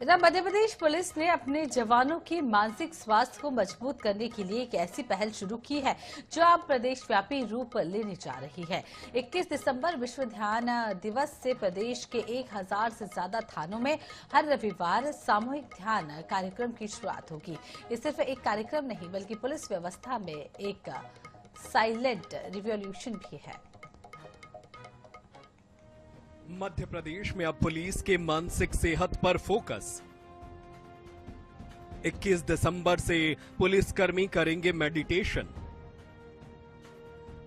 इधर मध्य प्रदेश पुलिस ने अपने जवानों के मानसिक स्वास्थ्य को मजबूत करने के लिए एक ऐसी पहल शुरू की है जो अब प्रदेशव्यापी रूप लेने जा रही है। 21 दिसंबर विश्व ध्यान दिवस से प्रदेश के 1000 से ज्यादा थानों में हर रविवार सामूहिक ध्यान कार्यक्रम की शुरुआत होगी। ये सिर्फ एक कार्यक्रम नहीं बल्कि पुलिस व्यवस्था में एक साइलेंट रिवॉल्यूशन भी है। मध्य प्रदेश में अब पुलिस के मानसिक सेहत पर फोकस। 21 दिसंबर से पुलिसकर्मी करेंगे मेडिटेशन।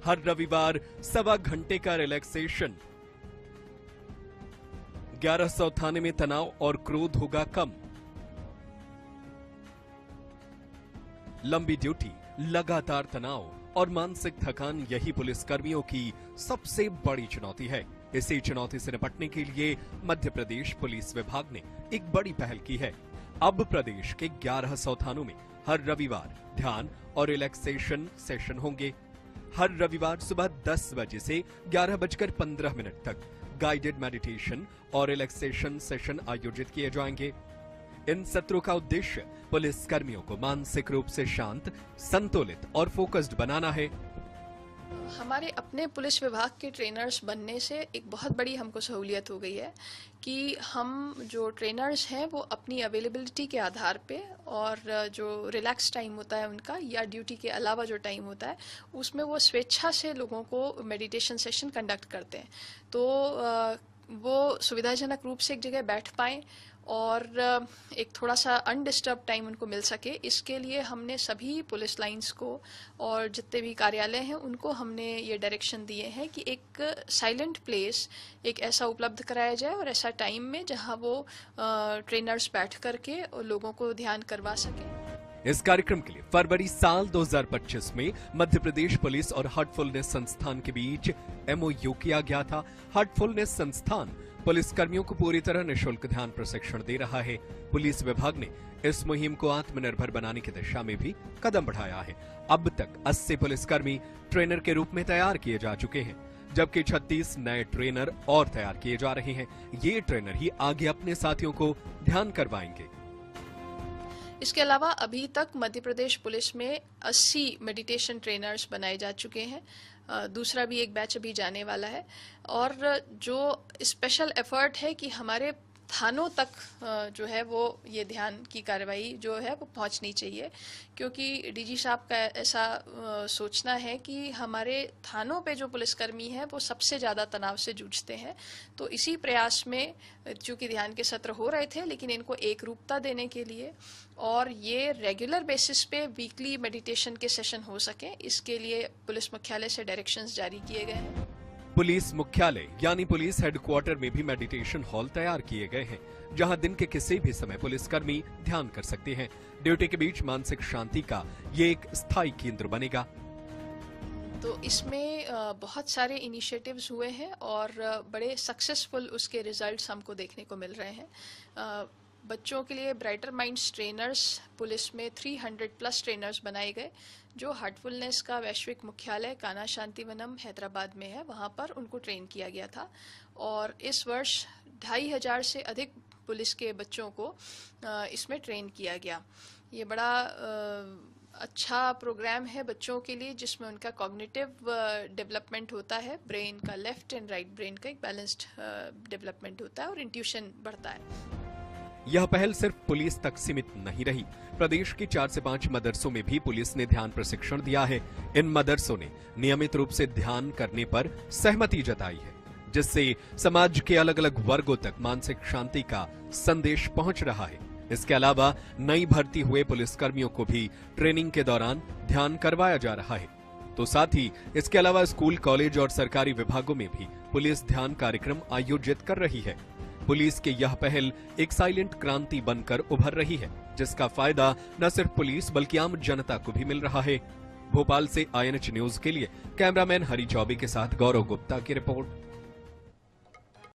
हर रविवार 1.25 घंटे का रिलैक्सेशन। 1100 थाने में तनाव और क्रोध होगा कम। लंबी ड्यूटी, लगातार तनाव और मानसिक थकान यही पुलिसकर्मियों की सबसे बड़ी चुनौती है। इसी चुनौती से निपटने के लिए मध्य प्रदेश पुलिस विभाग ने एक बड़ी पहल की है। अब प्रदेश के 1100 थानों में हर रविवार ध्यान और रिलैक्सेशन सेशन होंगे। हर रविवार सुबह 10 बजे से 11:15 तक गाइडेड मेडिटेशन और रिलैक्सेशन सेशन आयोजित किए जाएंगे। इन सत्रों का उद्देश्य पुलिस कर्मियों को मानसिक रूप से शांत, संतुलित और फोकस्ड बनाना है। हमारे अपने पुलिस विभाग के ट्रेनर्स बनने से एक बहुत बड़ी हमको सहूलियत हो गई है कि हम जो ट्रेनर्स हैं वो अपनी अवेलेबिलिटी के आधार पे और जो रिलैक्स टाइम होता है उनका या ड्यूटी के अलावा जो टाइम होता है उसमें वो स्वेच्छा से लोगों को मेडिटेशन सेशन कंडक्ट करते हैं। तो वो सुविधाजनक रूप से एक जगह बैठ पाएं और एक थोड़ा सा अनडिस्टर्ब टाइम उनको मिल सके, इसके लिए हमने सभी पुलिस लाइंस को और जितने भी कार्यालय हैं उनको हमने ये डायरेक्शन दिए हैं कि एक साइलेंट प्लेस एक ऐसा उपलब्ध कराया जाए और ऐसा टाइम में जहां वो ट्रेनर्स बैठ करके लोगों को ध्यान करवा सके। इस कार्यक्रम के लिए फरवरी साल 2025 में मध्य प्रदेश पुलिस और हार्टफुलनेस संस्थान के बीच MOU किया गया था। हार्टफुलनेस संस्थान पुलिसकर्मियों को पूरी तरह निःशुल्क ध्यान प्रशिक्षण दे रहा है। पुलिस विभाग ने इस मुहिम को आत्मनिर्भर बनाने की दिशा में भी कदम बढ़ाया है। अब तक 80 पुलिसकर्मी ट्रेनर के रूप में तैयार किए जा चुके हैं, जबकि 36 नए ट्रेनर और तैयार किए जा रहे हैं। ये ट्रेनर ही आगे अपने साथियों को ध्यान करवाएंगे। इसके अलावा अभी तक मध्य प्रदेश पुलिस में 80 मेडिटेशन ट्रेनर्स बनाए जा चुके हैं। दूसरा भी एक बैच अभी जाने वाला है और जो स्पेशल एफर्ट है कि हमारे थानों तक जो है वो ये ध्यान की कार्रवाई जो है वो पहुंचनी चाहिए, क्योंकि डीजी साहब का ऐसा सोचना है कि हमारे थानों पे जो पुलिसकर्मी हैं वो सबसे ज़्यादा तनाव से जूझते हैं। तो इसी प्रयास में चूंकि ध्यान के सत्र हो रहे थे लेकिन इनको एक रूपता देने के लिए और ये रेगुलर बेसिस पे वीकली मेडिटेशन के सेशन हो सके, इसके लिए पुलिस मुख्यालय से डायरेक्शंस जारी किए गए हैं। पुलिस मुख्यालय यानी पुलिस हेडक्वार्टर में भी मेडिटेशन हॉल तैयार किए गए हैं, जहां दिन के किसी भी समय पुलिसकर्मी ध्यान कर सकते हैं। ड्यूटी के बीच मानसिक शांति का ये एक स्थायी केंद्र बनेगा। तो इसमें बहुत सारे इनिशिएटिव्स हुए हैं और बड़े सक्सेसफुल उसके रिजल्ट्स हमको देखने को मिल रहे हैं। बच्चों के लिए ब्राइटर माइंड्स ट्रेनर्स पुलिस में 300 प्लस ट्रेनर्स बनाए गए, जो हार्टफुलनेस का वैश्विक मुख्यालय कान्हा शांतिवनम हैदराबाद में है, वहां पर उनको ट्रेन किया गया था। और इस वर्ष 2500 से अधिक पुलिस के बच्चों को इसमें ट्रेन किया गया। ये बड़ा अच्छा प्रोग्राम है बच्चों के लिए, जिसमें उनका कॉग्निटिव डेवलपमेंट होता है, ब्रेन का लेफ्ट एंड राइट ब्रेन का एक बैलेंस्ड डेवलपमेंट होता है और इंट्यूशन बढ़ता है। यह पहल सिर्फ पुलिस तक सीमित नहीं रही। प्रदेश की 4 से 5 मदरसों में भी पुलिस ने ध्यान प्रशिक्षण दिया है। इन मदरसों ने नियमित रूप से ध्यान करने पर सहमति जताई है, जिससे समाज के अलग अलग वर्गों तक मानसिक शांति का संदेश पहुंच रहा है। इसके अलावा नई भर्ती हुए पुलिसकर्मियों को भी ट्रेनिंग के दौरान ध्यान करवाया जा रहा है। तो साथ ही इसके अलावा स्कूल, कॉलेज और सरकारी विभागों में भी पुलिस ध्यान कार्यक्रम आयोजित कर रही है। पुलिस की यह पहल एक साइलेंट क्रांति बनकर उभर रही है, जिसका फायदा न सिर्फ पुलिस बल्कि आम जनता को भी मिल रहा है। भोपाल से INH न्यूज के लिए कैमरामैन हरी चौबे के साथ गौरव गुप्ता की रिपोर्ट।